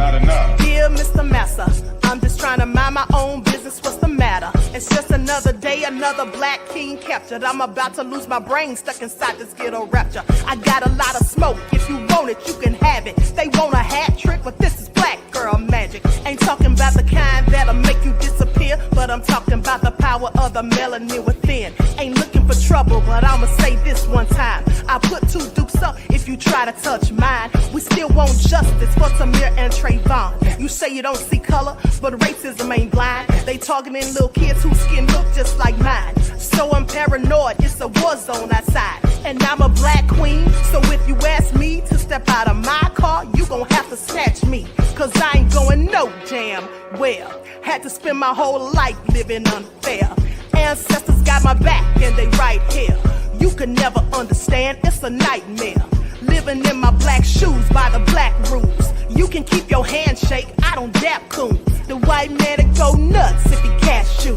not enough. Dear Mr. Massa, I'm just trying to mind my own business. What's the matter? It's just another day, another black king captured. I'm about to lose my brain stuck inside this ghetto rapture. I got a lot of smoke. If you want it, you can have it. They want a hat trick, but this is black girl magic. Ain't talking about the kind that'll make you disappear, but I'm talking about the power of the melanin within. Ain't looking for trouble, but I'ma say this one time. I put 2 dukes up if you try to touch mine. We still want justice for Tamir and Trayvon. You say you don't see color, but racism ain't blind. They targeting little kids whose skin look just like mine. So I'm paranoid, it's a war zone outside. And I'm a black queen, so if you ask me to step out of my car, you gon' have to snatch me. Cause I ain't going no damn well. Had to spend my whole life living unfair. Ancestors got my back and they right here. You can never understand, it's a nightmare. Living in my black shoes by the black rules. You can keep your handshake, I don't dap coons. The white man that go nuts if he cash you.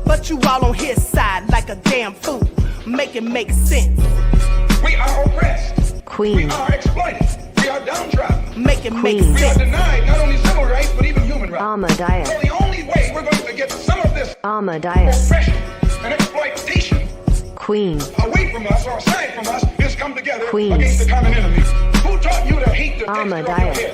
But you all on his side like a damn fool. Make it make sense. We are oppressed. Queen. We are exploited. We are downtrodden. Make it make We are sense. denied not only civil rights, but even human rights. Ahmadiyyah. So the only way we're going to get some of this Ahmadiyyah. oppression and exploitation Queen. away from us or aside from us is come together Queen. against the common enemy. Who taught you to hate the texture of your Ahmadiyyah. hair?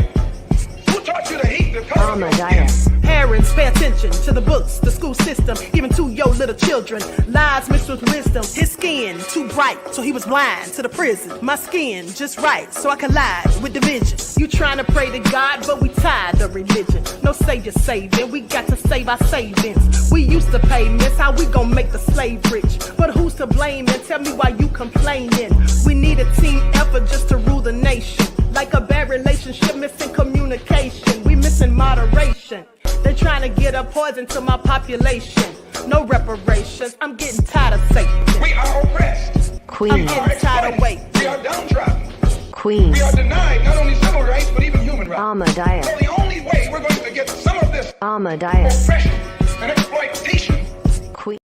Who taught you to hate the color of your skin? Ahmadiyyah. Parents, pay attention to the books, the school system, even to your little children. Lies mixed with wisdom. His skin too bright, so he was blind to the prison. My skin just right, so I collide with division. You trying to pray to God, but we tired of religion. No savior saving, we got to save our savings. We used to pay miss, how we gon' make the slave rich? But who's to blame, and tell me why you complaining? We need a team effort just to rule the nation. Like a bad relationship, missing communication. We missing moderation. They're trying to get a poison to my population. No reparations. I'm getting tired of Satan. We are oppressed. I'm Queen. getting tired of waiting. We are downtrodden. Queen. We are denied not only civil rights, but even human rights. Ahmadiyyah. So the only way we're going to get some of this Ahmadiyyah. oppression and exploitation. Queen.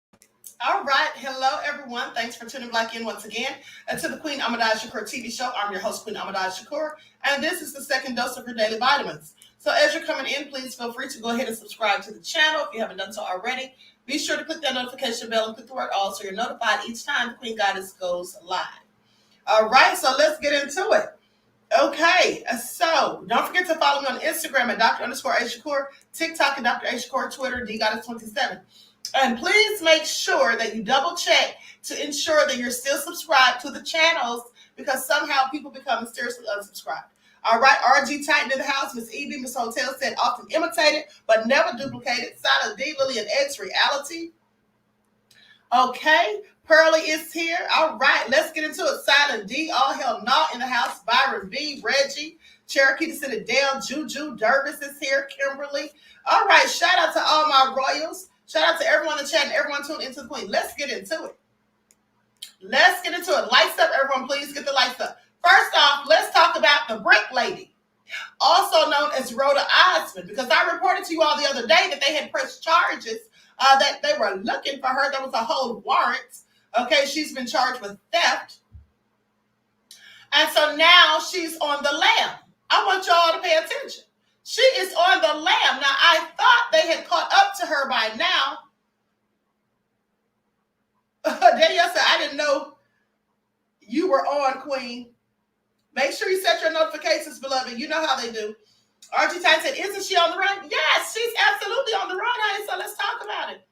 All right. Hello, everyone. Thanks for tuning back in once again to the Queen Ahmadiyyah Shakur TV show. I'm your host, Queen Ahmadiyyah Shakur, and this is the second dose of your daily vitamins. So as you're coming in, please feel free to go ahead and subscribe to the channel if you haven't done so already. Be sure to click that notification bell and click the word all so you're notified each time the Queen Goddess goes live. All right, so let's get into it. Okay, so don't forget to follow me on Instagram at Dr._A_Shakur, TikTok at Dr. A Shakur, Twitter, DGoddess27. And please make sure that you double check to ensure that you're still subscribed to the channels because somehow people become mysteriously unsubscribed. All right, RG Titan in the house, Miss EB, Miss Hotel said often imitated, but never duplicated. Silent D, Lily, and X Reality. Okay, Pearly is here. All right, let's get into it. Silent D, All Hell Not in the house. Byron B, Reggie, Cherokee Descendant Dale, Juju, Dervis is here, Kimberly. All right, shout out to all my royals. Shout out to everyone in the chat and everyone tuned into the Queen. Let's get into it. Let's get into it. Lights up, everyone. Please get the lights up. First off, let's talk about the brick lady, also known as Rhoda Osmond, because I reported to you all the other day that they had pressed charges, that they were looking for her. There was a whole warrant. Okay, she's been charged with theft. And so now she's on the lam. I want y'all to pay attention. She is on the lam. Now, I thought they had caught up to her by now. Danielle said, I didn't know you were on, Queen. Make sure you set your notifications, beloved. You know how they do. RG Titan said, isn't she on the run? Yes, she's absolutely on the run, honey. So let's talk about it.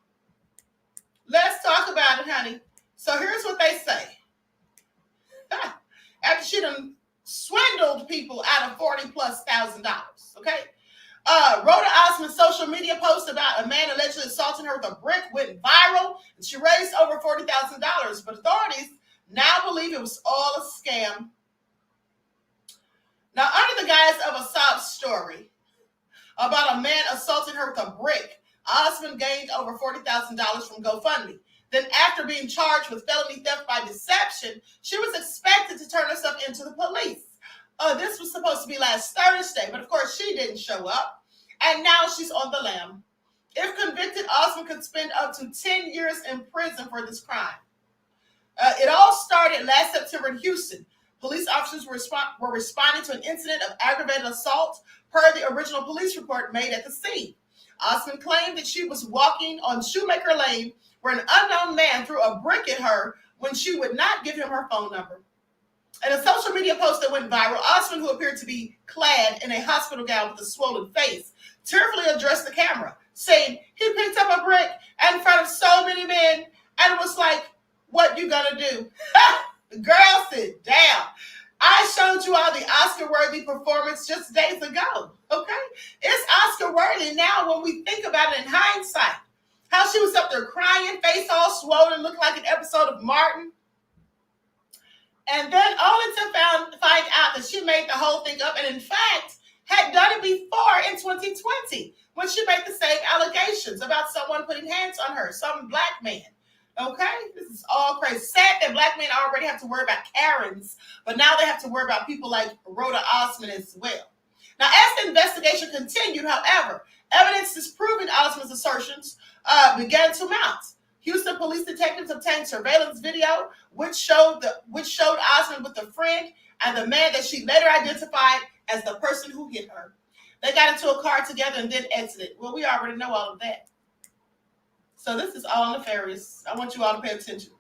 Let's talk about it, honey. So here's what they say. After she done swindled people out of $40,000+, okay? Rhoda Osmond's social media post about a man allegedly assaulting her with a brick went viral, and she raised over $40,000. But authorities now believe it was all a scam. Now, under the guise of a sob story about a man assaulting her with a brick, Osmond gained over $40,000 from GoFundMe. Then after being charged with felony theft by deception, she was expected to turn herself into the police. This was supposed to be last Thursday, but of course she didn't show up. And now she's on the lam. If convicted, Osmond could spend up to 10 years in prison for this crime. It all started last September in Houston. Police officers were responding to an incident of aggravated assault per the original police report made at the scene. Osmond claimed that she was walking on Shoemaker Lane where an unknown man threw a brick at her when she would not give him her phone number. In a social media post that went viral, Osmond, who appeared to be clad in a hospital gown with a swollen face, tearfully addressed the camera, saying he picked up a brick in front of so many men and was like, "What you gonna do?" Girl, sit down. I showed you all the Oscar-worthy performance just days ago, okay? It's Oscar-worthy now when we think about it in hindsight. How she was up there crying, face all swollen, looked like an episode of Martin. And then only to find out that she made the whole thing up and, in fact, had done it before in 2020 when she made the same allegations about someone putting hands on her, some black man. Okay? This is all crazy. Sad that black men already have to worry about Karens, but now they have to worry about people like Rhoda Osmond as well. Now, as the investigation continued, however, evidence disproving Osmond's assertions began to mount. Houston police detectives obtained surveillance video, which showed Osmond with a friend and the man that she later identified as the person who hit her. They got into a car together and then exited. Well, we already know all of that. So this is all nefarious. I want you all to pay attention.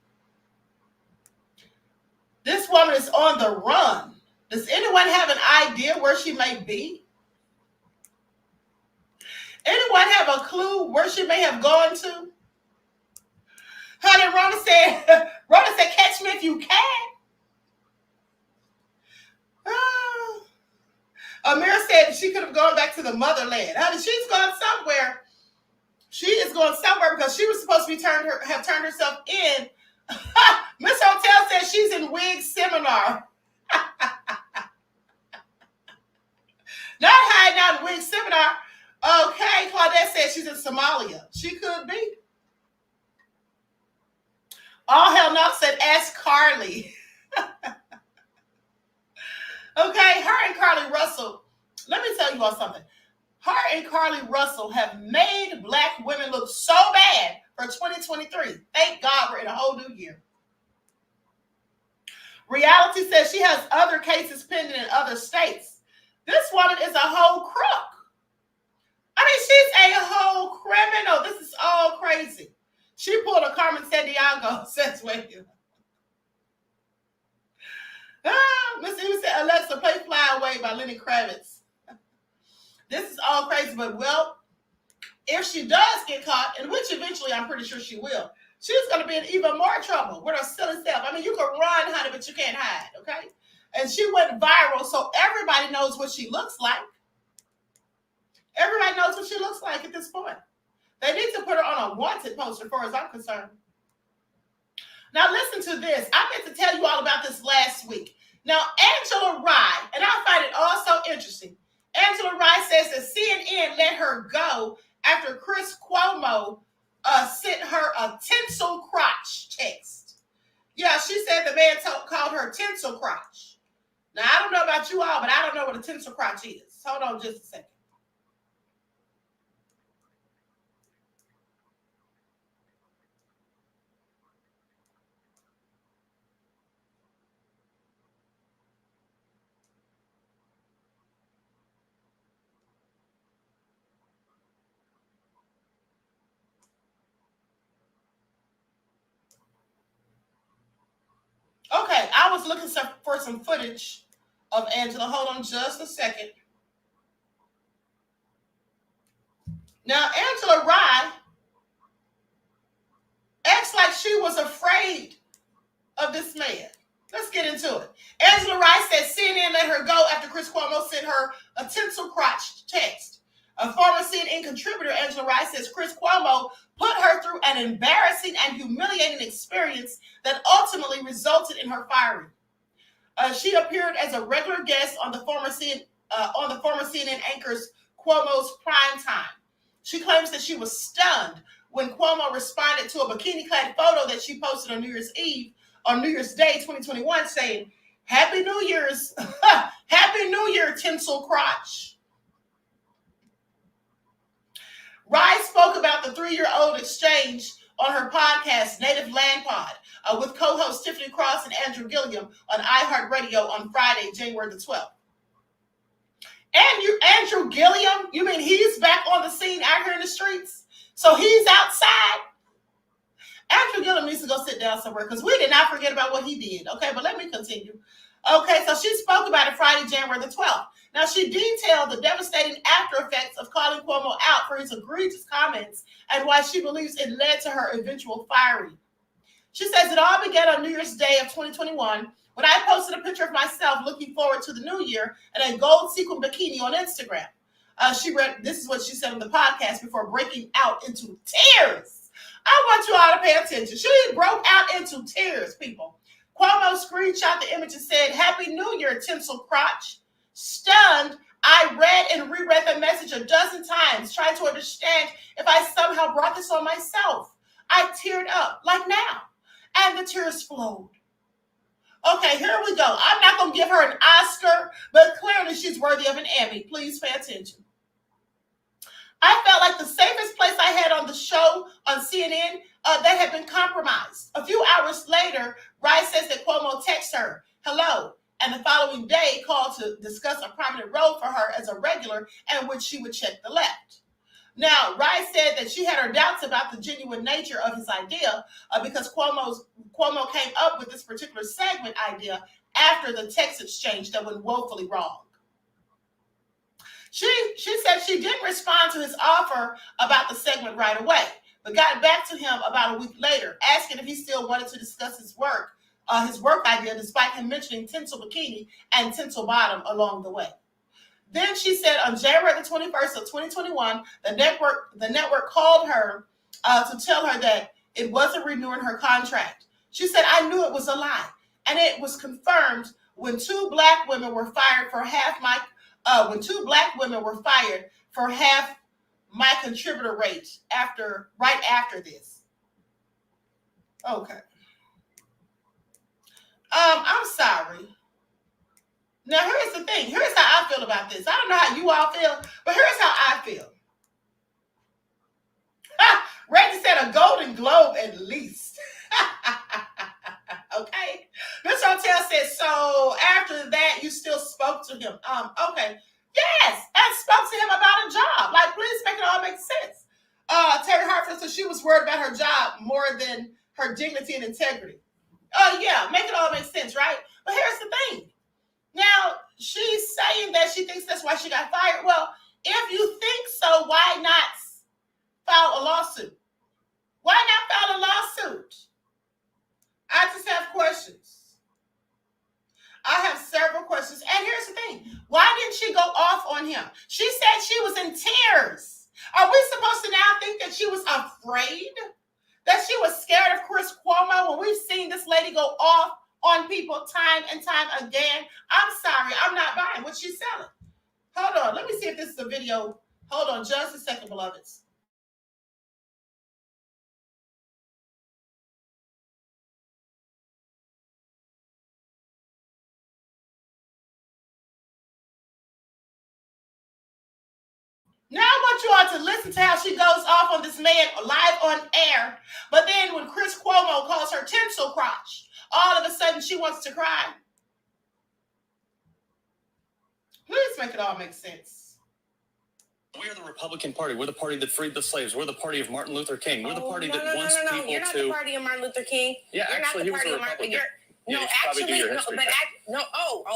This woman is on the run. Does anyone have an idea where she may be? Anyone have a clue where she may have gone to? Honey, Rhoda said, catch me if you can. Amir said she could have gone back to the motherland. Honey, she's gone somewhere. She is going somewhere because she was supposed to be have turned herself in. Miss Hotel says she's in wig seminar. Not hiding out in wig seminar. Okay, Claudette says she's in Somalia. She could be. All hell no said, ask Carly. Okay, her and Carly Russell. Let me tell you all something. Her and Carly Russell have made black women look so bad for 2023. Thank God we're in a whole new year. Reality says she has other cases pending in other states. This woman is a whole crook. I mean, she's a whole criminal. This is all crazy. She pulled a Carmen Sandiego. Says, wait. Miss Eva said, Alexa, play Fly Away by Lenny Kravitz. This is all crazy, but well, if she does get caught, and which eventually I'm pretty sure she will, she's going to be in even more trouble with her silly self. I mean, you can run, honey, but you can't hide, okay? And she went viral, so everybody knows what she looks like. Everybody knows what she looks like at this point. They need to put her on a wanted poster, as far as I'm concerned. Now, listen to this. I meant to tell you all about this last week. Now, Angela Rye, and I find it all so interesting. Angela Rye says that CNN let her go after Chris Cuomo sent her a tinsel crotch text. Yeah, she said the man called her tinsel crotch. Now, I don't know about you all, but I don't know what a tinsel crotch is. Hold on just a second. Okay, I was looking for some footage of Angela. Hold on just a second. Now, Angela Rye acts like she was afraid of this man. Let's get into it. Angela Rye says CNN let her go after Chris Cuomo sent her a tinsel crotch text. A former CNN contributor, Angela Rye, says Chris Cuomo put her through an embarrassing and humiliating experience that ultimately resulted in her firing. She appeared as a regular guest on the former CNN anchor's Cuomo's prime time. She claims that she was stunned when Cuomo responded to a bikini-clad photo that she posted on New Year's Day 2021, saying, "Happy New Year's, Happy New Year, tinsel crotch." Rye spoke about the 3-year-old exchange on her podcast, Native Land Pod, with co-hosts Tiffany Cross and Andrew Gilliam on iHeartRadio on Friday, January the 12th. And Andrew Gilliam, you mean he's back on the scene out here in the streets? So he's outside? Andrew Gilliam needs to go sit down somewhere because we did not forget about what he did. Okay, but let me continue. Okay, so she spoke about it Friday, January the 12th. Now, she detailed the devastating after effects of calling Cuomo out for his egregious comments and why she believes it led to her eventual firing. She says it all began on New Year's Day of 2021 when I posted a picture of myself looking forward to the new year in a gold sequin bikini on Instagram. This is what she said on the podcast before breaking out into tears. I want you all to pay attention. She broke out into tears, people. Cuomo screenshot the image and said, "Happy New Year, tinsel crotch." Stunned, I read and reread the message a dozen times, trying to understand if I somehow brought this on myself. I teared up, like now, and the tears flowed. Okay, here we go. I'm not going to give her an Oscar, but clearly she's worthy of an Emmy. Please pay attention. I felt like the safest place I had on the show on CNN, that had been compromised. A few hours later, Rice says that Cuomo texted her, "Hello," and the following day called to discuss a prominent role for her as a regular in which she would check the left. Now, Rice said that she had her doubts about the genuine nature of his idea because Cuomo came up with this particular segment idea after the text exchange that went woefully wrong. She said she didn't respond to his offer about the segment right away, but got back to him about a week later, asking if he still wanted to discuss his work idea, despite him mentioning tinsel bikini and tinsel bottom along the way. Then she said on January the 21st of 2021, the network called her to tell her that it wasn't renewing her contract. She said, "I knew it was a lie, and it was confirmed when two black women were fired for half my contributor rate right after this." Okay. I'm sorry. Now, here's the thing. Here's how I feel about this. I don't know how you all feel, but here's how I feel. Reggie said a Golden Globe at least. Okay. Miss Hotel said, so after that, you still spoke to him. Okay. Yes, I spoke to him about a job. Like, please make it all make sense. Terry Hartford said she was worried about her job more than her dignity and integrity. Oh, yeah, make it all make sense, right? But here's the thing. Now, she's saying that she thinks that's why she got fired. Well, if you think so, why not file a lawsuit? Why not file a lawsuit? I just have questions. I have several questions. And here's the thing. Why didn't she go off on him? She said she was in tears. Are we supposed to now think that she was afraid? That she was scared of Chris Cuomo when we've seen this lady go off on people time and time again? I'm sorry, I'm not buying what she's selling. Hold on, let me see if this is a video. Hold on just a second, beloveds. Now I want you all to listen to how she goes off on this man live on air. But then when Chris Cuomo calls her tinsel crotch, all of a sudden she wants to cry. Please make it all make sense. We are the Republican Party. We're the party that freed the slaves. We're the party of Martin Luther King. We're the party that wants people to... You're not the party of Martin Luther King. Yeah, you're actually, not the he was party a of Martin. Republican.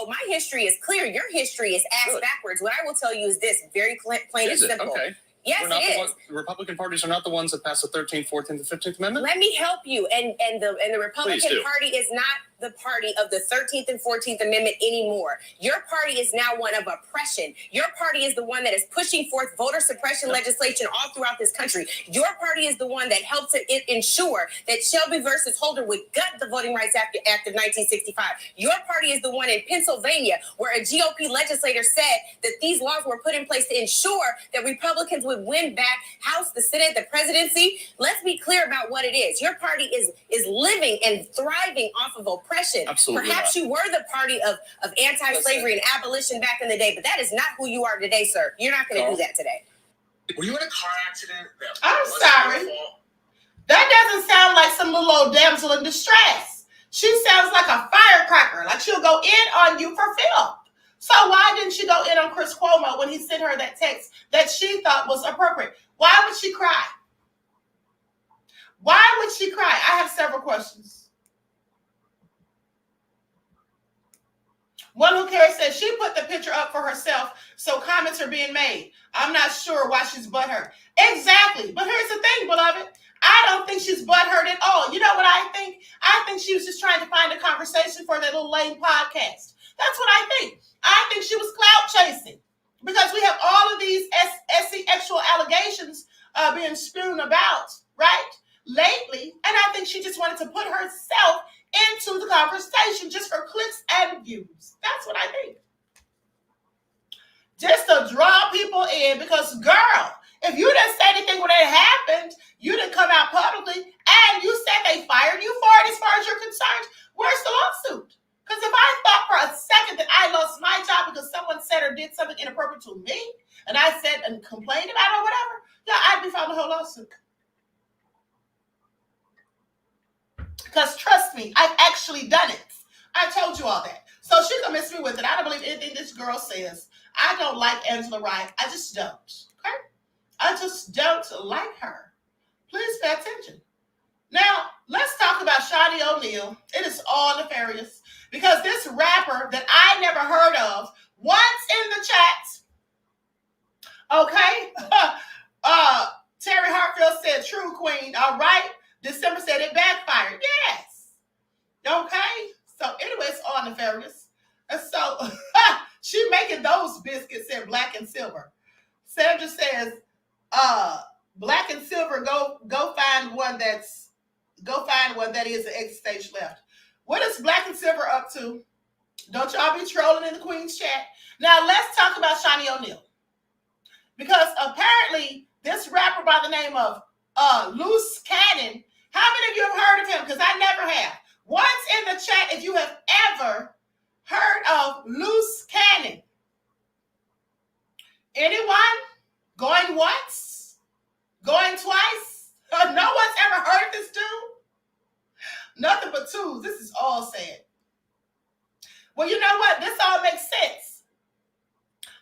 My history is clear. Your history is ass backwards. What I will tell you is this, very plain and simple. Okay. Yes, it is. The Republican parties are not the ones that passed the 13th, 14th, and 15th Amendment? Let me help you. And the Republican Party is not the party of the 13th and 14th Amendment anymore. Your party is now one of oppression. Your party is the one that is pushing forth voter suppression legislation all throughout this country. Your party is the one that helped to ensure that Shelby versus Holder would gut the Voting Rights Act of 1965. Your party is the one in Pennsylvania where a GOP legislator said that these laws were put in place to ensure that Republicans would win back House, the Senate, the presidency. Let's be clear about what it is. Your party is living and thriving off of oppression. Absolutely. Perhaps you were the party of anti-slavery and abolition back in the day, but that is not who you are today, sir. You're not going to do that today. Were you in a car accident? I'm sorry. That doesn't sound like some little old damsel in distress. She sounds like a firecracker, like she'll go in on you for filth. So why didn't she go in on Chris Cuomo when he sent her that text that she thought was appropriate? Why would she cry? Why would she cry? I have several questions. One Who Cares says she put the picture up for herself, so comments are being made. I'm not sure why she's butthurt. Exactly. But here's the thing, beloved. I don't think she's butthurt at all. You know what I think? I think she was just trying to find a conversation for that little lame podcast. That's what I think. I think she was clout chasing because we have all of these sexual allegations being spewed about, right, lately. And I think she just wanted to put herself into the conversation just for clicks and views. That's what I think. Just to draw people in because, girl, if you didn't say anything when it happened, you didn't come out publicly, and you said they fired you for it as far as you're concerned, where's the lawsuit? Because if I thought for a second that I lost my job because someone said or did something inappropriate to me, and I said and complained about it or whatever, yeah, I'd be filing a whole lawsuit. Because trust me, I've actually done it. I told you all that. So she can miss me with it. I don't believe anything this girl says. I don't like Angela Rye. I just don't. Okay? I just don't like her. Please pay attention. Now, let's talk about Shaunie O'Neal. It is all nefarious because this rapper that I never heard of once in the chat, okay? Terry Hartfield said, true queen, all right? December said it backfired. Yes. Okay? So anyway, it's all nefarious. And so she making those biscuits in black and silver. Sandra says, black and silver, go find one that is an X stage left. What is black and silver up to? Don't y'all be trolling in the Queen's chat. Now let's talk about Shaunie O'Neal. Because apparently this rapper by the name of Luce Cannon, how many of you have heard of him? Because I never have. Once in the chat, if you have ever heard of Luce Cannon. Anyone? Going once? Going twice? No one's ever heard of this dude? Nothing but twos. This is all sad. Well, you know what? This all makes sense.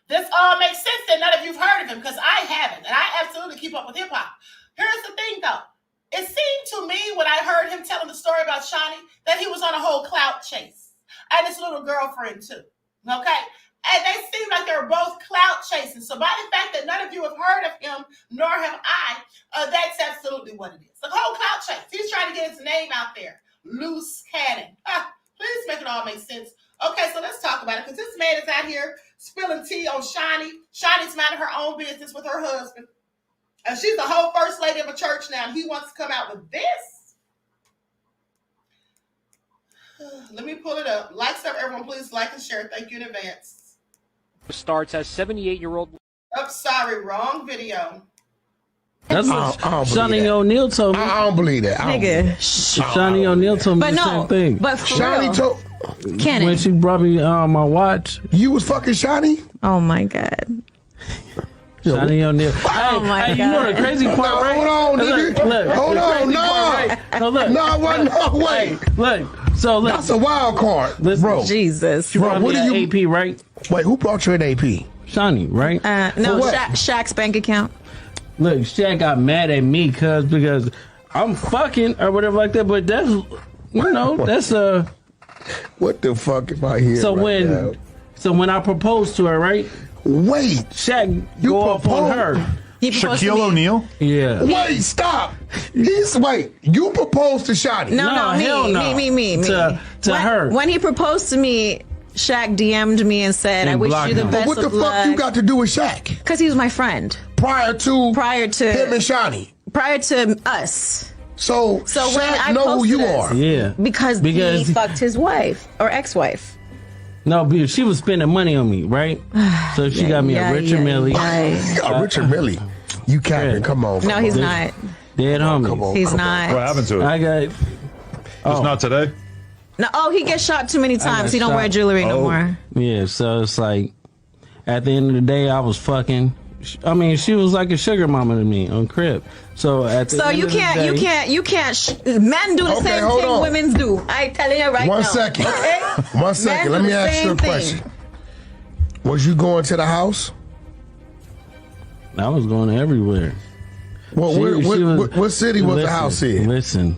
This all makes sense that none of you've heard of him because I haven't. And I absolutely keep up with hip hop. Here's the thing, though. It seemed to me when I heard him telling the story about Shaunie that he was on a whole clout chase. And his little girlfriend, too. Okay? And they seem like they were both clout chasing. So by the fact that none of you have heard of him, nor have I, that's absolutely what it is. The whole clout chase. He's trying to get his name out there. Luce Cannon. Please make it all make sense. Okay, so let's talk about it. Because this man is out here spilling tea on Shaunie. Shaunie's minding her own business with her husband. And she's the whole first lady of a church now. And he wants to come out with this. Let me pull it up. Like stuff, everyone. Please like and share. Thank you in advance. Starts as 78-year-old. Oh, sorry. Wrong video. That's what Shaunie O'Neal told me. I don't believe that. Nigga. Shaunie O'Neal told me the same thing. But for Shaunie real, told Cannon. when she brought me my watch. you was fucking Shaunie? Oh my God. Shaunie O'Neal. Oh my God. You know the crazy part, No, right? hold on, nigga. Look, Hold the on, crazy no. part, right? No, look. No, I wasn't. No, wait. Look. So look. That's a wild card, Listen, bro. Jesus. She brought Bro, what me do that AP, right? Wait, who brought you an AP? Shaunie, right? No, For what? Shaq's bank account. Look, Shaq got mad at me because I'm fucking or whatever like that. But that's that's What the fuck am I here? So right when I proposed to her, right? Wait, Shaq You go off on proposed? her. He proposed to Shaquille me. O'Neal? Yeah. wait, stop. You proposed to Shaunie. No, hell no. me. To her. When he proposed to me, Shaq DM'd me and said, And I wish blocked you the him. best What the of fuck luck. you got to do with Shaq? Because he was my friend. Prior to him and Shaunie. Prior to us. So when Shaq I know who you posted are. Yeah. Because he fucked his wife or ex-wife. No, because she was spending money on me, right? So she got me a Richard Millie. You got Richard Millie. You capping? Come on. No, he's not. Dead homie. Come on. He's not. What happened to it? I got. It's not today? No, he gets shot too many times. He don't wear jewelry no more. Yeah, so it's like, at the end of the day, I was fucking. she was like a sugar mama to me on Crib. So at the end you of the can't, day, you can't. Men do the same thing on. women do. I telling you right now. One second. Okay? One second. Let Men do me the ask you a same thing. question. Was you going to the house? I was going everywhere. Well, what city was the house in? Listen.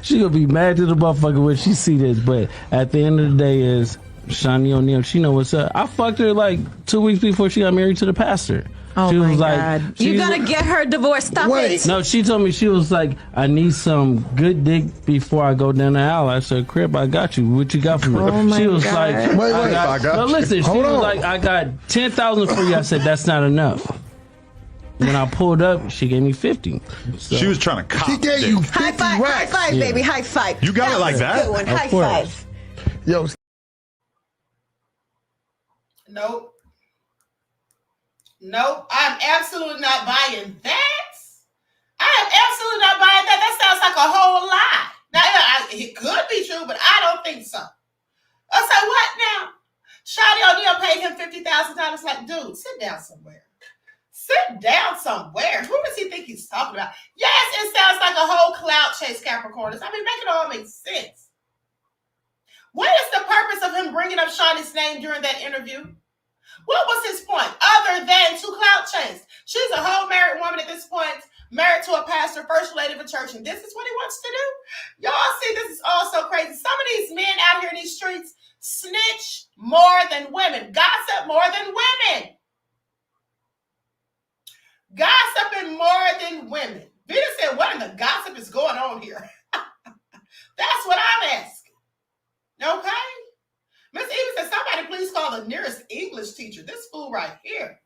She gonna be mad to the motherfucker when she see this, but at the end of the day is Shaunie O'Neal. She know what's up. I fucked her like 2 weeks before she got married to the pastor. Oh she my was God. like, You gotta get her divorced. Stop it. No, she told me, she was like, I need some good dick before I go down the aisle. I said, Crib, I got you. What you got for me? Oh my she was God. like, I got no, you. listen, she Hold was on. like, I got 10,000 for you. I said, that's not enough. When I pulled up, she gave me 50. So. She was trying to cop. She gave you 50 High five, racks. high five, baby, high five. You got it like was a that? Good one. Of High course. five. Yo, Nope. I'm absolutely not buying that. I am absolutely not buying that. That sounds like a whole lie. Now, it could be true, but I don't think so. I say, what now? Shaunie O'Neal paid him $50,000. Like, dude, sit down somewhere. Sit down somewhere. Who does he think he's talking about? Yes, it sounds like a whole clout chase, Capricornus. I mean, make it all make sense. What is the purpose of him bringing up Shaunie's name during that interview? What was his point other than to clout chase? She's a whole married woman at this point, married to a pastor, first lady of a church, and this is what he wants to do? Y'all see, this is all so crazy. Some of these men out here in these streets snitch more than women, gossip more than women. Gossiping more than women. Vita said, what in the gossip is going on here? That's what I'm asking. Okay? Miss Eva said, somebody please call the nearest English teacher. This fool right here.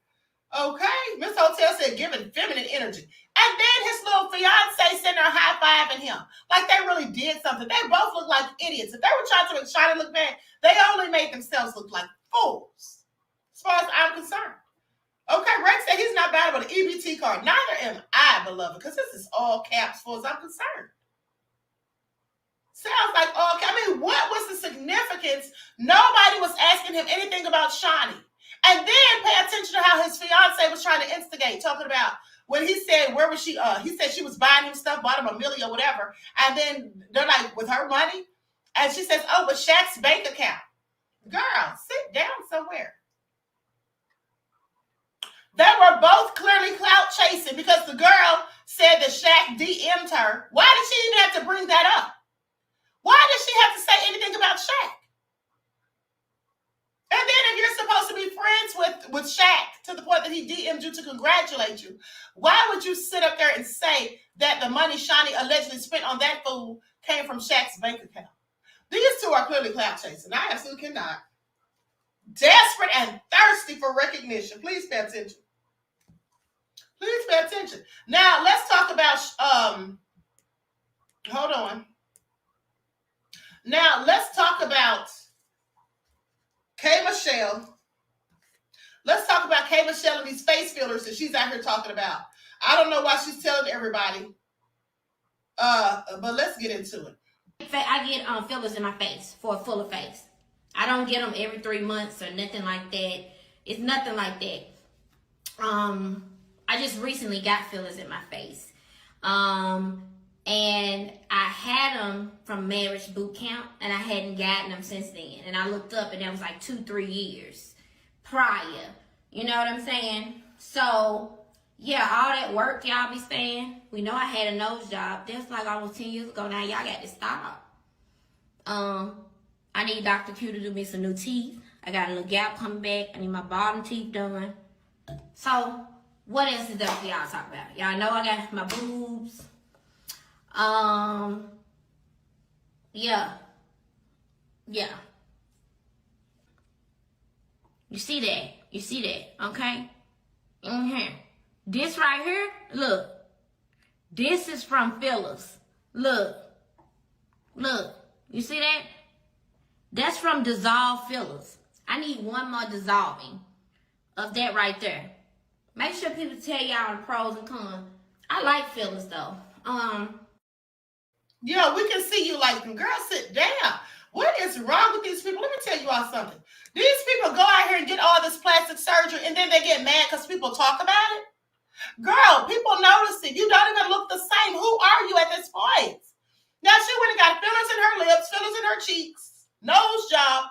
Okay? Miss Hotel said, giving feminine energy. And then his little fiance sitting there high-fiving him. Like they really did something. They both look like idiots. If they were trying to make Shaunie look bad, they only made themselves look like fools. As far as I'm concerned. Okay, Rex said he's not bad about an EBT card. Neither am I, beloved, because this is all caps as far as I'm concerned. Sounds like all caps. I mean, what was the significance? Nobody was asking him anything about Shaunie. And then pay attention to how his fiance was trying to instigate, talking about when he said, where was she? He said she was buying him stuff, bought him $1 million or whatever. And then they're like, with her money? And she says, oh, with Shaq's bank account. Girl, sit down somewhere. They were both clearly clout chasing because the girl said that Shaq DM'd her. Why did she even have to bring that up? Why did she have to say anything about Shaq? And then if you're supposed to be friends with Shaq to the point that he DM'd you to congratulate you, why would you sit up there and say that the money Shaunie allegedly spent on that fool came from Shaq's bank account? These two are clearly clout chasing. I absolutely cannot. Desperate and thirsty for recognition. Please pay attention. Please pay attention. Now, let's talk about, hold on. Now, let's talk about K. Michelle. Let's talk about K. Michelle and these face fillers that she's out here talking about. I don't know why she's telling everybody, but let's get into it. I get fillers in my face for a fuller face. I don't get them every 3 months or nothing like that. It's nothing like that. I just recently got fillers in my face. And I had them from marriage boot camp, and I hadn't gotten them since then. And I looked up, and that was like 2-3 years prior. You know what I'm saying? So, yeah, all that work y'all be saying. We know I had a nose job. That's like almost 10 years ago now. Y'all got to stop. I need Dr. Q to do me some new teeth. I got a little gap coming back. I need my bottom teeth done. So, what else is there for y'all to talk about? Y'all know I got my boobs. Yeah. You see that? You see that? Okay? This right here, look. This is from fillers. Look. You see that? That's from dissolved fillers. I need one more dissolving of that right there. Make sure people tell y'all the pros and cons. I like fillers though. Yeah, we can see you like them. Girl, sit down. What is wrong with these people? Let me tell you all something. These people go out here and get all this plastic surgery and then they get mad because people talk about it. Girl, people notice it. You don't even look the same. Who are you at this point? Now, she went and got fillers in her lips, fillers in her cheeks, nose job,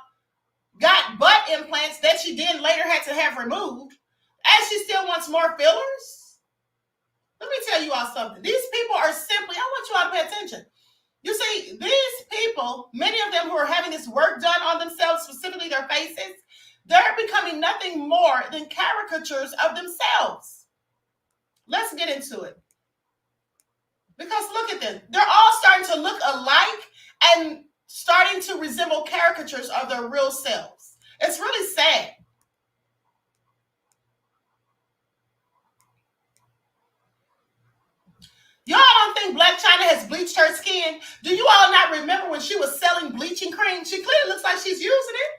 got butt implants that she then later had to have removed, and she still wants more fillers? Let me tell you all something. These people are simply, I want you all to pay attention. You see, these people, many of them who are having this work done on themselves, specifically their faces, they're becoming nothing more than caricatures of themselves. Let's get into it. Because look at them. They're all starting to look alike and starting to resemble caricatures of their real selves. It's really sad. Y'all don't think Black China has bleached her skin? Do you all not remember when she was selling bleaching cream? She clearly looks like she's using it.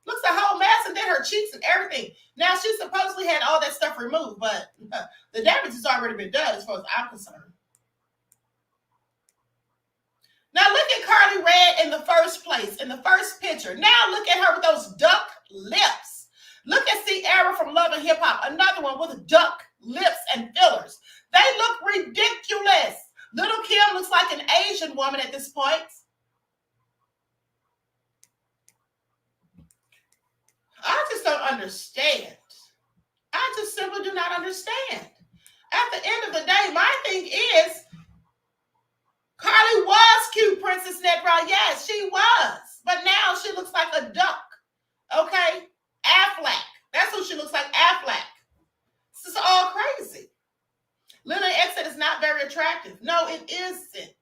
Looks a whole mess, and then her cheeks and everything. Now, she supposedly had all that stuff removed, but the damage has already been done as far as I'm concerned. Now, look at Carly Red in the first place, in the first picture. Now, look at her with those duck lips. Look at Sierra from Love and Hip Hop, another one with duck lips and fillers. They look ridiculous. Little Kim looks like an Asian woman at this point. I just don't understand. I just simply do not understand. At the end of the day, my thing is, Carly was cute, Princess Netbrow. Yes, she was. But now she looks like a duck. Okay? Affleck. That's who she looks like, Affleck. This is all crazy. Lily X said it's not very attractive. No, it isn't.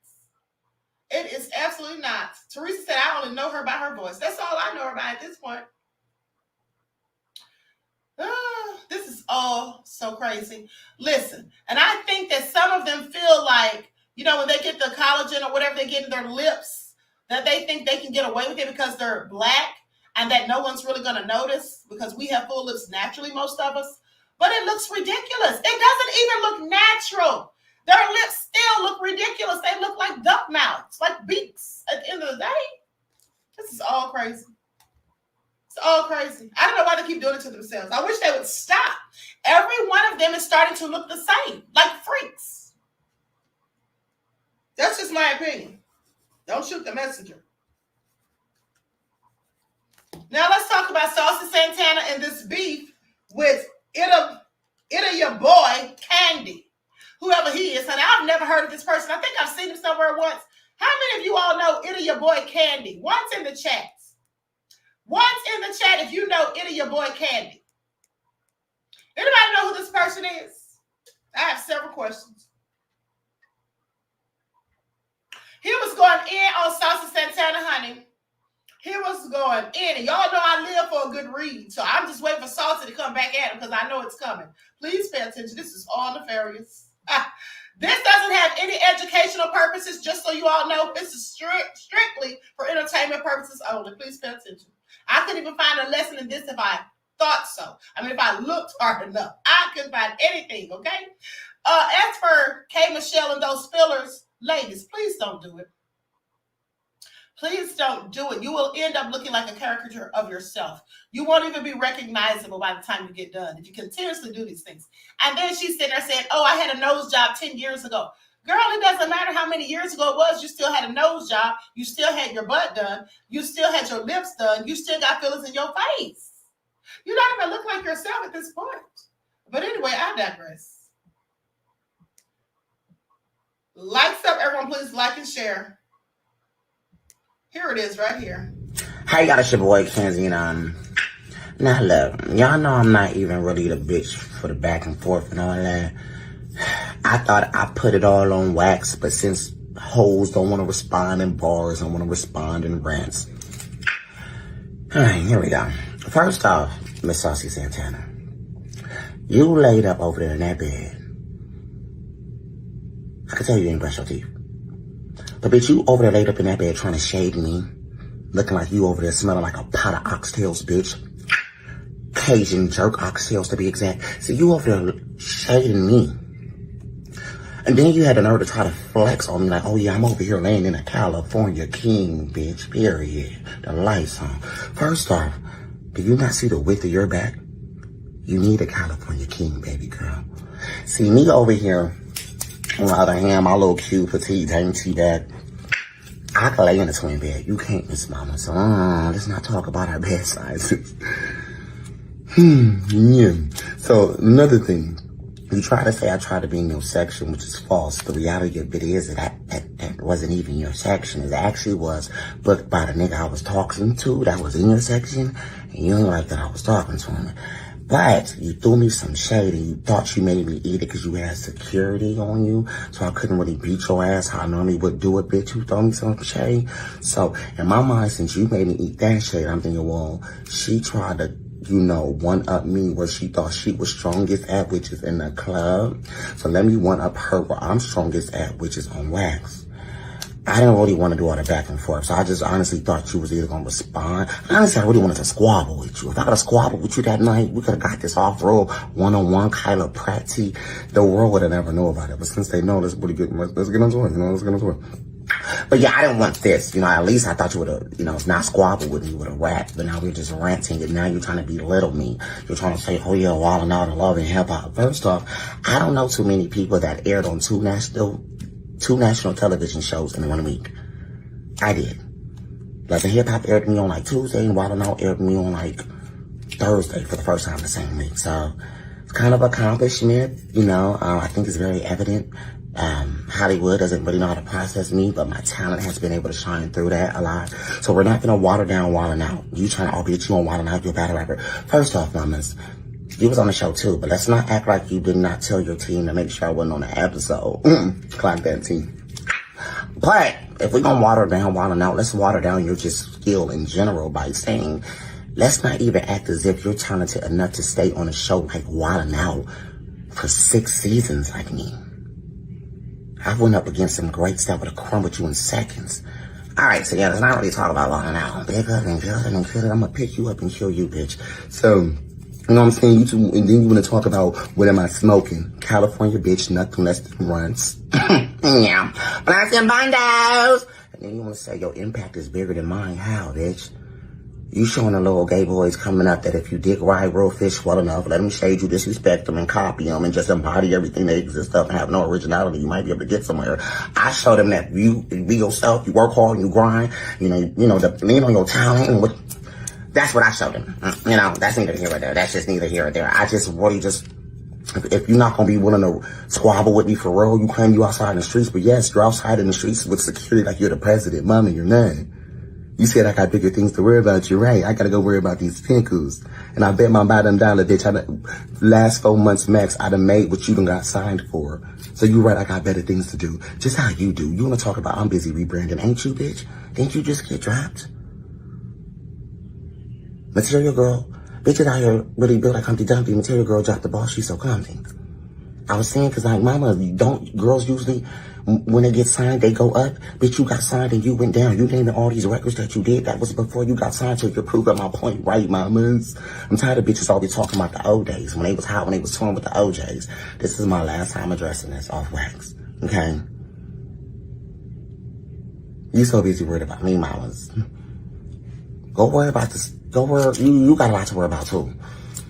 It is absolutely not. Teresa said, I only know her by her voice. That's all I know her by at this point. This is all so crazy. Listen, and I think that some of them feel like, you know, when they get the collagen or whatever they get in their lips, that they think they can get away with it because they're Black and that no one's really going to notice because we have full lips naturally, most of us. But it looks ridiculous. It doesn't even look natural. Their lips still look ridiculous. They look like duck mouths, like beaks at the end of the day. This is all crazy. It's all crazy. I don't know why they keep doing it to themselves. I wish they would stop. Every one of them is starting to look the same, like freaks. That's just my opinion. Don't shoot the messenger. Now let's talk about Saucy Santana and this beef with your boy, Kandie. Whoever he is. And I've never heard of this person. I think I've seen him somewhere once. How many of you all know your boy, Kandie? Once in the chats. Once in the chat if you know your boy, Kandie. Anybody know who this person is? I have several questions. He was going in on Saucy Santana, honey. He was going in. And y'all know I live for a good read. So I'm just waiting for Saucy to come back at him because I know it's coming. Please pay attention. This is all nefarious. This doesn't have any educational purposes, just so you all know. This is strictly for entertainment purposes only. Please pay attention. I couldn't even find a lesson in this if I thought so. I mean, if I looked hard enough. I couldn't find anything, okay? As for K. Michelle and those fillers, ladies, please don't do it. Please don't do it. You will end up looking like a caricature of yourself. You won't even be recognizable by the time you get done if you continuously do these things. And then she's sitting there saying, oh, I had a nose job 10 years ago. Girl, it doesn't matter how many years ago it was. You still had a nose job. You still had your butt done. You still had your lips done. You still got fillers in your face. You don't even look like yourself at this point. But anyway, I digress. Likes up, everyone. Please like and share. Here it is right here. Hey, y'all, it's your boy, Kandie, and now look, y'all know I'm not even really the bitch for the back and forth and all that. I thought I put it all on wax, but since hoes don't want to respond in bars, I want to respond in rants. Alright, here we go. First off, Miss Saucy Santana, you laid up over there in that bed. I can tell you ain't brush your teeth. But bitch, you over there laid up in that bed trying to shade me. Looking like you over there smelling like a pot of oxtails, bitch. Cajun jerk oxtails to be exact. So you over there shading me. And then you had the nerve to try to flex on me like, oh yeah, I'm over here laying in a California king, bitch, period. The lights on. First off, do you not see the width of your back? You need a California king, baby girl. See me over here, on the other hand, my little cute, petite, dainty back. I can lay in a twin bed. You can't, Miss Mama. So, let's not talk about our bed sizes. Yeah. So, another thing. You try to say I tried to be in your section, which is false. The reality of it is that wasn't even your section. It actually was booked by the nigga I was talking to that was in your section. And you didn't like that I was talking to him. But you threw me some shade and you thought you made me eat it because you had security on you. So I couldn't really beat your ass how I normally would do it, bitch. You throw me some shade. So in my mind, since you made me eat that shade, I'm thinking, well, she tried to, you know, one-up me where she thought she was strongest at, which is in the club. So let me one-up her where I'm strongest at, which is on wax. I didn't really want to do all the back and forth, so I just honestly thought you was either going to respond. Honestly, I really wanted to squabble with you. If I could have squabbled with you that night, we could have got this off-road, one-on-one, Kyla Pratty. The world would have never known about it. But since they know, let's pretty good. Let's get into it, you know, let's get into it. But yeah, I didn't want this. You know, at least I thought you would have, you know, not squabbled with me, you would have rapped. But now we're just ranting, and now you're trying to belittle me. You're trying to say, oh yeah, wilding out and love and hip-hop. First off, I don't know too many people that aired on two national television shows in 1 week. I did. Love and Hip Hop aired me on like Tuesday, and Wild 'N Out aired me on like Thursday for the first time the same week. So it's kind of an accomplishment, you know. I think it's very evident. Hollywood doesn't really know how to process me, but my talent has been able to shine through that a lot. So we're not gonna water down Wild 'N Out. You trying to, albeit you on Wild 'N Out, you're a battle rapper. First off, mamas, you was on the show too, but let's not act like you did not tell your team to make sure I wasn't on the episode. Clock that team. But if we're gonna water down Wild 'N Out, let's water down your just skill in general by saying, let's not even act as if you're talented enough to stay on a show like Wild 'N Out for 6 seasons like me. I went up against some greats that would have crumbled you in seconds. Alright, so yeah, let's not really talk about Wild 'N Out. Bigger and good and good. I'm gonna pick you up and kill you, bitch. So, you know what I'm saying? You two, and then you want to talk about what am I smoking? California bitch, nothing less than runs. Yeah. Blacks and bandos. And then you want to say your impact is bigger than mine. How, bitch? You showing the little gay boys coming up that if you dig right real fish well enough, let them shade you, disrespect them, and copy them, and just embody everything that exists up and have no originality, you might be able to get somewhere. I show them that you be yourself, you work hard, and you grind, you know, lean on your talent, and that's what I showed them. You know, that's neither here or there. That's just neither here or there. I just really if you're not going to be willing to squabble with me for real, you claim you outside in the streets, but yes, you're outside in the streets with security like you're the president. Mama, you're not. You said I got bigger things to worry about. You're right. I got to go worry about these pinkles. And I bet my bottom dollar, bitch, last 4 months max, I done made what you done got signed for. So you're right, I got better things to do. Just how you do. You want to talk about I'm busy rebranding, ain't you, bitch? Didn't you just get dropped? Material Girl, bitches out here really built like Humpty Dumpty. Material Girl dropped the ball, she's so clumsy. I was saying, cause like, mama, girls usually, when they get signed, they go up. Bitch, you got signed and you went down. You named all these records that you did. That was before you got signed, so you prove up my point, right, mamas? I'm tired of bitches always talking about the old days, when they was hot, when they was touring with the OJs. This is my last time addressing this off wax, okay? You so busy worried about me, mamas. Go worry about this. Go worry. You got a lot to worry about too.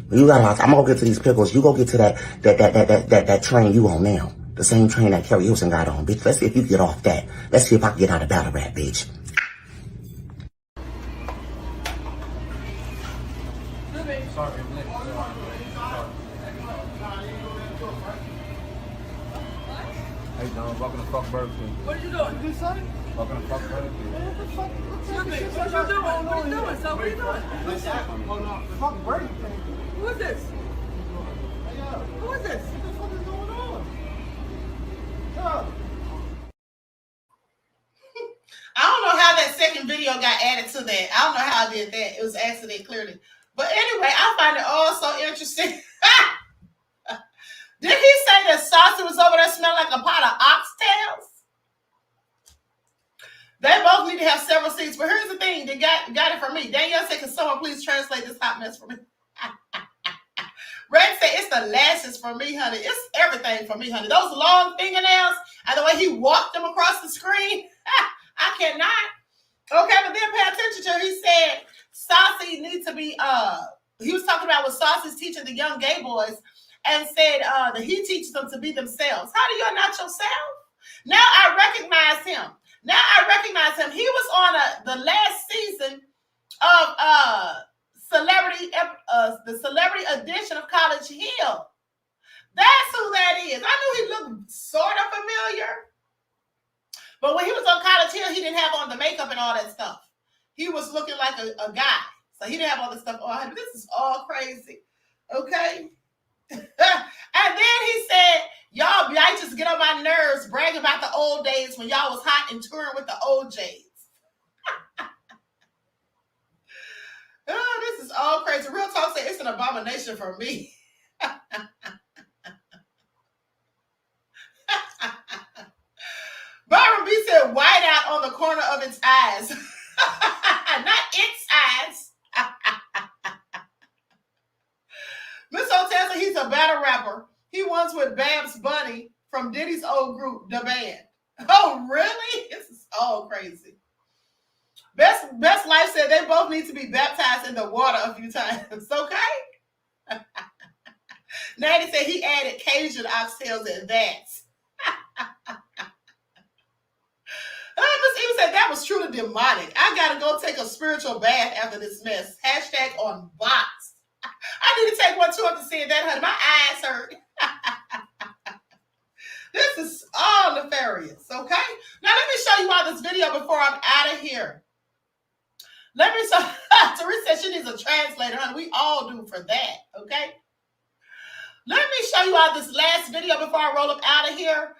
You got a lot. I'm gonna get to these pickles. You go get to that train you on now. The same train that Kerry Hilson got on, bitch. Let's see if you get off that. Let's see if I can get out of battle rap, bitch. Sorry. How you doing? Welcome to fuck Burger King. What are you doing? You son? Welcome to fuck Burger King. What you doing? What are you doing? So what are you doing? Fuck Burger King. Who is this? Who is this? What the fuck is going on? I don't know how that second video got added to that. I don't know how I did that. It was accident clearly. But anyway, I find it all so interesting. Did he say that Saucy was over there smelling like a pot of oxtails? They both need to have several seats. But here's the thing. They got it from me. Danielle said, can someone please translate this hot mess for me? Red said, it's the lashes for me, honey. It's everything for me, honey. Those long fingernails and the way he walked them across the screen, I cannot. Okay, but then pay attention to, he said, Saucy needs to be, he was talking about what Saucy's teaching the young gay boys and said that he teaches them to be themselves. How do you not yourself? Now I recognize him. He was on the last season of the celebrity edition of College Hill. That's who that is. I knew he looked sort of familiar. But when he was on College Hill, he didn't have on the makeup and all that stuff. He was looking like a guy. So he didn't have all this stuff on. This is all crazy. Okay? And then he said, y'all just get on my nerves bragging about the old days when y'all was hot and touring with the OJs. Oh, this is all crazy. Real Talk said it's an abomination for me. Byron B said white out on the corner of its eyes. Not its eyes. Miss Hotel said he's a battle rapper. He once with Babs Bunny from Diddy's old group, The Band. Oh, really? This is all crazy. Best Life said they both need to be baptized in the water a few times. Okay? Natty said he added Cajun oxtails and that. Miss Eva said that was truly demonic. I gotta go take a spiritual bath after this mess. Hashtag on box. I need to take one too after seeing that, honey. My eyes hurt. This is all nefarious, okay? Now let me show you all this video before I'm out of here. Let me show. Teresa said she needs a translator, honey. We all do for that, okay? Let me show you all this last video before I roll up out of here.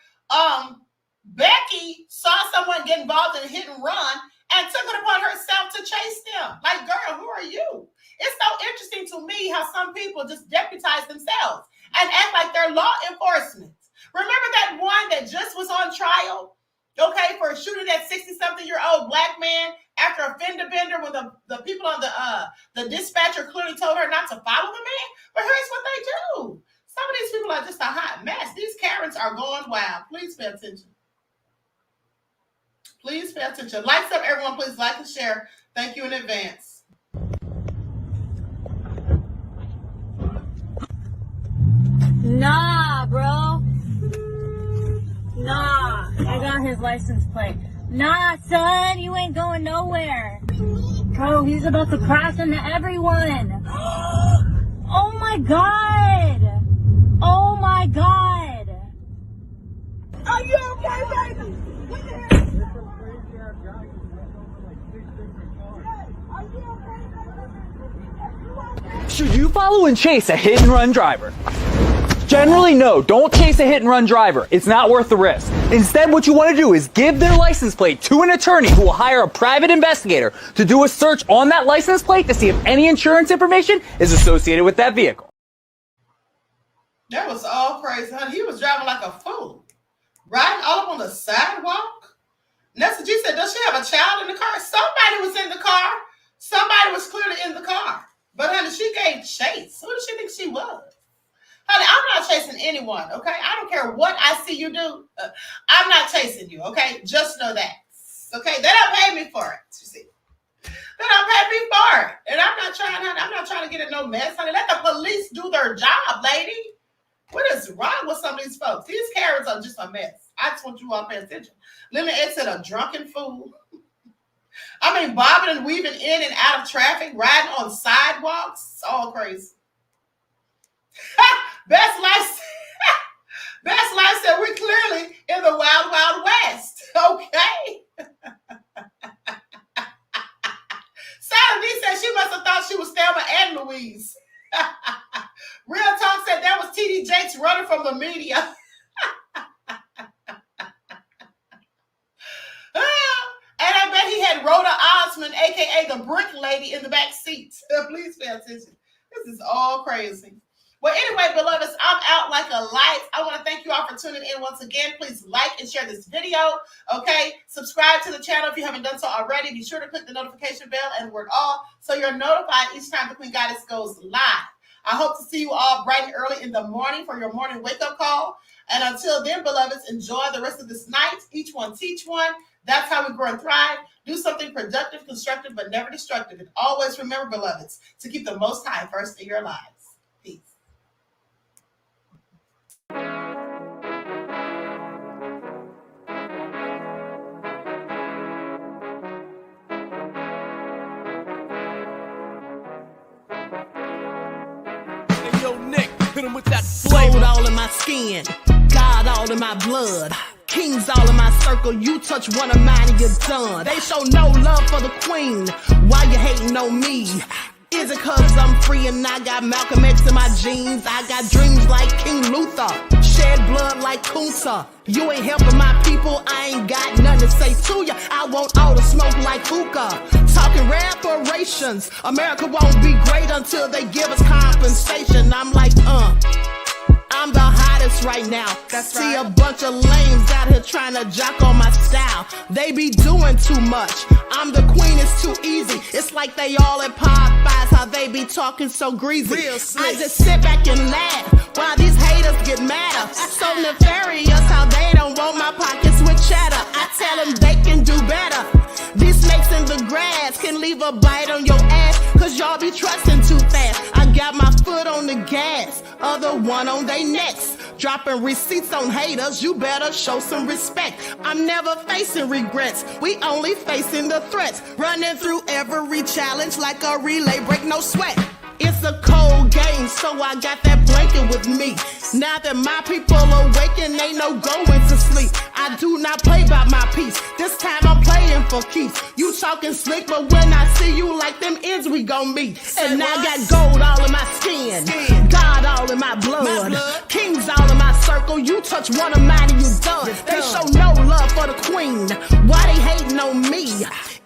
Becky saw someone get involved in a hit and run and took it upon herself to chase them. Like, girl, who are you? It's so interesting to me how some people just deputize themselves and act like they're law enforcement. Remember that one that just was on trial, okay, for shooting that 60-something-year-old black man after a fender bender when the people on the dispatcher clearly told her not to follow the man? But here's what they do. Some of these people are just a hot mess. These Karens are going wild. Please pay attention. Please pay attention. Likes up, everyone. Please like and share. Thank you in advance. Nah, bro. Nah, I got his license plate. Nah, son, you ain't going nowhere. Bro, he's about to crash into everyone. Oh my God. Oh my God. Are you okay, baby? What the hell? Should you follow and chase a hit and run driver? Generally, no. Don't chase a hit and run driver. It's not worth the risk. Instead, what you want to do is give their license plate to an attorney who will hire a private investigator to do a search on that license plate to see if any insurance information is associated with that vehicle. That was all crazy, honey. He was driving like a fool. Riding all up on the sidewalk. Nessa G said, does she have a child in the car? Somebody was in the car. Somebody was clearly in the car. But, honey, she gave chase. Who did she think she was? Honey, I'm not chasing anyone, okay? I don't care what I see you do. I'm not chasing you, okay? Just know that, okay? They don't pay me for it, you see. They don't pay me for it. And I'm not trying to get in no mess, honey. Let the police do their job, lady. What is wrong with some of these folks? These Karens are just a mess. I just want you all to pay attention. Lily Ed said a drunken fool. I mean, bobbing and weaving in and out of traffic, riding on sidewalks. It's all crazy. Best Life said we're clearly in the wild, wild west. Okay. Saturday said she must have thought she was Thelma and Louise. Real Talk said that was TD Jakes running from the media. And I bet he had Rhoda Osmond, a.k.a. the brick lady, in the back seat. Please pay attention. This is all crazy. Well, anyway, beloveds, I'm out like a light. I want to thank you all for tuning in once again. Please like and share this video, okay? Subscribe to the channel if you haven't done so already. Be sure to click the notification bell and word all so you're notified each time the Queen Goddess goes live. I hope to see you all bright and early in the morning for your morning wake-up call. And until then, beloveds, enjoy the rest of this night. Each one teach one. That's how we grow and thrive. Do something productive, constructive, but never destructive. And always remember, beloveds, to keep the Most High first in your lives. Peace. Hit him with that flavor. All in my skin, God all in my blood. Kings all in my circle, you touch one of mine and you're done. They show no love for the queen, why you hating on me? Is it cause I'm free and I got Malcolm X in my jeans? I got dreams like King Luther, shed blood like Kunsa. You ain't helping my people, I ain't got nothing to say to ya. I want all the smoke like hookah. Talking reparations, America won't be great until they give us compensation. I'm like, I'm the hottest right now. See a bunch of lames out here trying to jock on my style. They be doing too much. I'm the queen, it's too easy. It's like they all at Popeyes, how they be talking so greasy. I just sit back and laugh while these haters get madder. So nefarious how they don't want my pockets with cheddar. I tell them they can do better. These snakes in the grass can leave a bite on your ass, cause y'all be trusting too fast. I got my foot on the gas, other one on they necks. Dropping receipts on haters, you better show some respect. I'm never facing regrets, we only facing the threats. Running through every challenge like a relay, break no sweat. It's a cold game, so I got that blanket with me. Now that my people awaken, ain't no going to sleep. I do not play by my piece, this time I'm playing for keeps. You talking slick, but when I see you like them ends, we gon' meet. And I got gold all in my skin, God all in my blood. Kings all in my circle, you touch one of mine and you done. They show no love for the queen, why they hating on me?